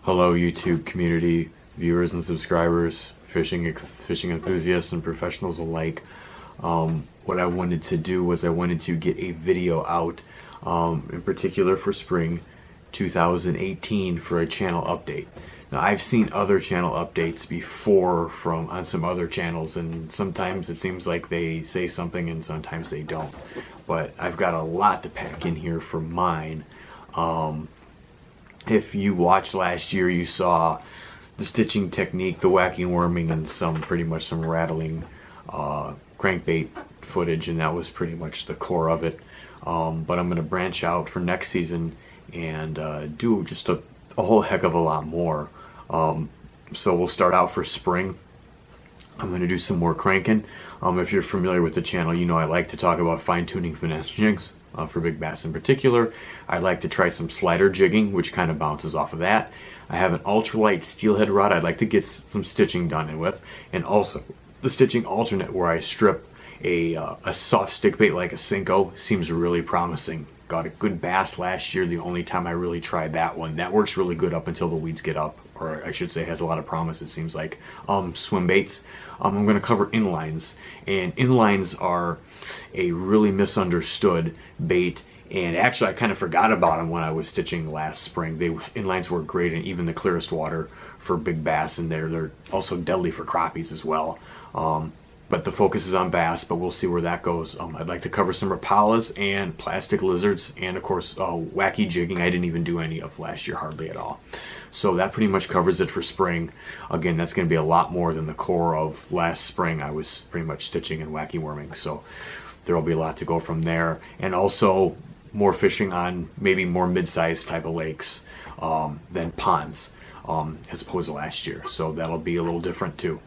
Hello, YouTube community, viewers and subscribers, fishing enthusiasts and professionals alike. What I wanted to do was I wanted to get a video out, in particular for spring 2018 for a channel update. Now, I've seen other channel updates before on some other channels, and sometimes it seems like they say something and sometimes they don't. But I've got a lot to pack in here for mine. If you watched last year, you saw the stitching technique, the wacky worming, and pretty much some rattling crankbait footage, and that was pretty much the core of it. But I'm going to branch out for next season and do just a whole heck of a lot more. So we'll start out for spring. I'm going to do some more cranking. If you're familiar with the channel, you know I like to talk about fine-tuning finesse jigs. For big bass in particular. I'd like to try some slider jigging, which kind of bounces off of that. I have an ultralight steelhead rod I'd like to get some stitching done with, and also the stitching alternate where I strip a soft stick bait like a Senko seems really promising. Got a good bass last year, the only time I really tried that one. That works really good up until the weeds get up, or I should say has a lot of promise, it seems like. Swim baits. I'm going to cover inlines, and inlines are a really misunderstood bait, and actually I kind of forgot about them when I was stitching last spring. Inlines work great in even the clearest water for big bass, and they're also deadly for crappies as well. But the focus is on bass, but we'll see where that goes. I'd like to cover some rapalas and plastic lizards, and of course wacky jigging I didn't even do any of last year, hardly at all. So that pretty much covers it for spring. Again, that's going to be a lot more than the core of last spring. I was pretty much stitching and wacky worming, so there will be a lot to go from there. And also more fishing on maybe more mid-sized type of lakes than ponds, as opposed to last year. So that'll be a little different too.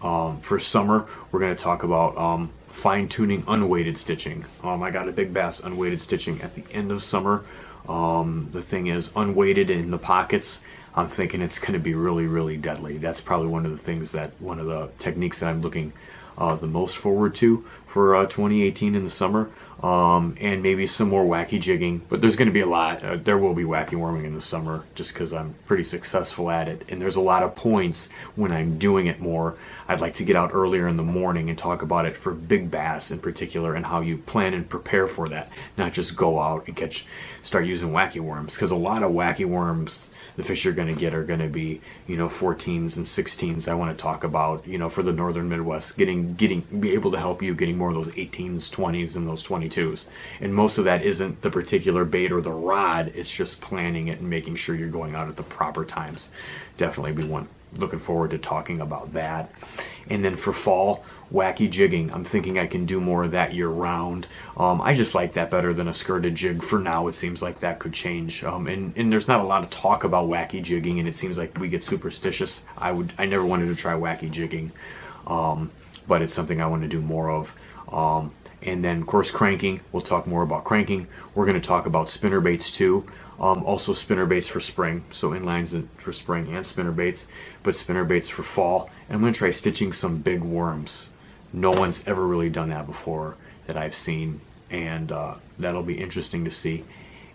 For summer, we're going to talk about fine-tuning unweighted stitching. I got a big bass unweighted stitching at the end of summer. The thing is, unweighted in the pockets, I'm thinking it's going to be really, really deadly. That's probably one of the techniques that I'm looking the most forward to for 2018 in the summer. And maybe some more wacky jigging, but there's going to be a lot. There will be wacky worming in the summer just because I'm pretty successful at it, and there's a lot of points when I'm doing it more. I'd like to get out earlier in the morning and talk about it for big bass in particular, and how you plan and prepare for that, not just go out and start using wacky worms, because a lot of wacky worms the fish you're going to get are going to be 14s and 16s. I want to talk about for the northern Midwest be able to help you getting more of those 18s, 20s, and those 22s. And most of that isn't the particular bait or the rod, it's just planning it and making sure you're going out at the proper times. Definitely be looking forward to talking about that. And then for fall, wacky jigging. I'm thinking I can do more of that year round. I just like that better than a skirted jig. For now, it seems like that could change. And there's not a lot of talk about wacky jigging, and it seems like we get superstitious. I never wanted to try wacky jigging, but it's something I want to do more of. And then, of course, cranking. We'll talk more about cranking. We're going to talk about spinner baits too. Also spinner baits for spring, so inlines for spring and spinner baits, but spinner baits for fall. And I'm going to try stitching some big worms. No one's ever really done that before that I've seen, and that'll be interesting to see.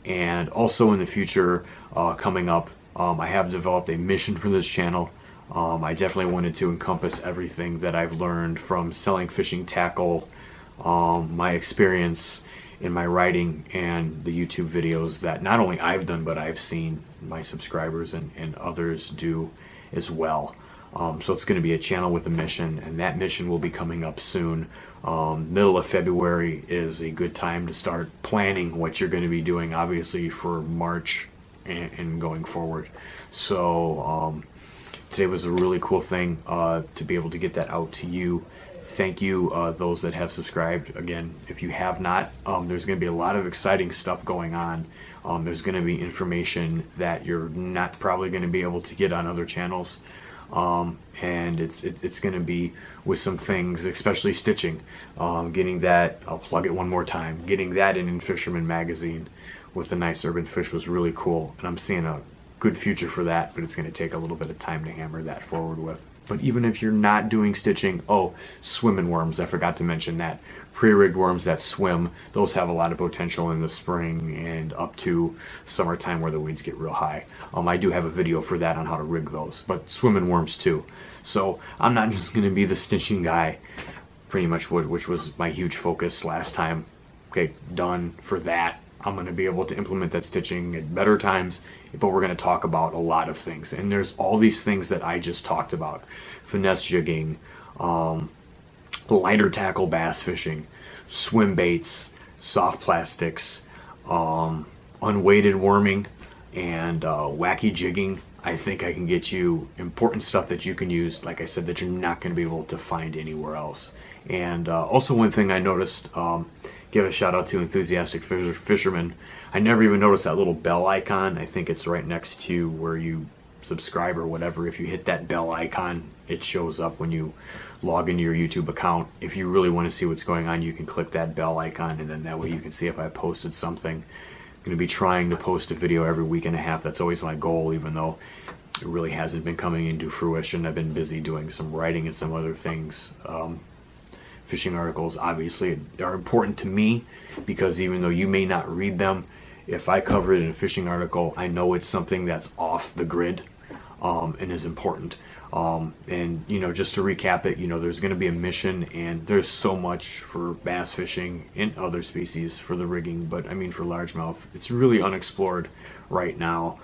And also in the future, coming up, I have developed a mission for this channel. I definitely wanted to encompass everything that I've learned from selling fishing tackle, my experience in my writing, and the YouTube videos that not only I've done, but I've seen my subscribers and others do as well. So it's going to be a channel with a mission, and that mission will be coming up soon. Middle of February is a good time to start planning what you're going to be doing, obviously, for March and going forward. So today was a really cool thing to be able to get that out to you. Thank you, those that have subscribed. Again, if you have not, there's going to be a lot of exciting stuff going on. There's going to be information that you're not probably going to be able to get on other channels. And it's going to be with some things, especially stitching. Getting that, I'll plug it one more time, getting that in Fisherman Magazine with the Nice Urban Fish was really cool. And I'm seeing a good future for that, but it's going to take a little bit of time to hammer that forward with. But even if you're not doing stitching, swimming worms, I forgot to mention that. Pre-rigged worms that swim, those have a lot of potential in the spring and up to summertime where the weeds get real high. I do have a video for that on how to rig those, but swimming worms too. So I'm not just going to be the stitching guy, pretty much, which was my huge focus last time. Okay, done for that. I'm going to be able to implement that stitching at better times, but we're going to talk about a lot of things. And there's all these things that I just talked about. Finesse jigging, lighter tackle bass fishing, swim baits, soft plastics, unweighted worming, and wacky jigging. I think I can get you important stuff that you can use, like I said, that you're not going to be able to find anywhere else. And also one thing I noticed, give a shout out to Enthusiastic Fisherman. I never even noticed that little bell icon. I think it's right next to where you subscribe or whatever. If you hit that bell icon, it shows up when you log into your YouTube account. If you really want to see what's going on, you can click that bell icon, and then that way you can see if I posted something. I'm going to be trying to post a video every week and a half. That's always my goal, even though it really hasn't been coming into fruition. I've been busy doing some writing and some other things. Fishing articles obviously are important to me, because even though you may not read them, if I cover it in a fishing article, I know it's something that's off the grid and is important. And just to recap it, there's going to be a mission, and there's so much for bass fishing and other species for the rigging, but I mean for largemouth, it's really unexplored right now.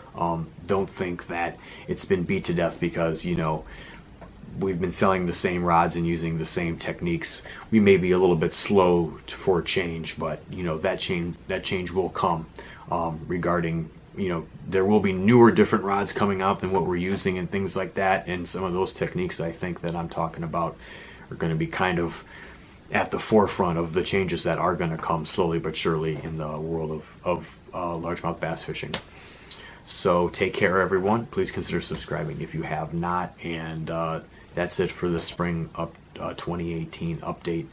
Don't think that it's been beat to death because we've been selling the same rods and using the same techniques. We may be a little bit slow for change, but that change will come. Regarding there will be newer, different rods coming out than what we're using and things like that. And some of those techniques I think that I'm talking about are going to be kind of at the forefront of the changes that are going to come slowly but surely in the world of largemouth bass fishing. So take care, everyone. Please consider subscribing if you have not. And that's it for the spring 2018 update.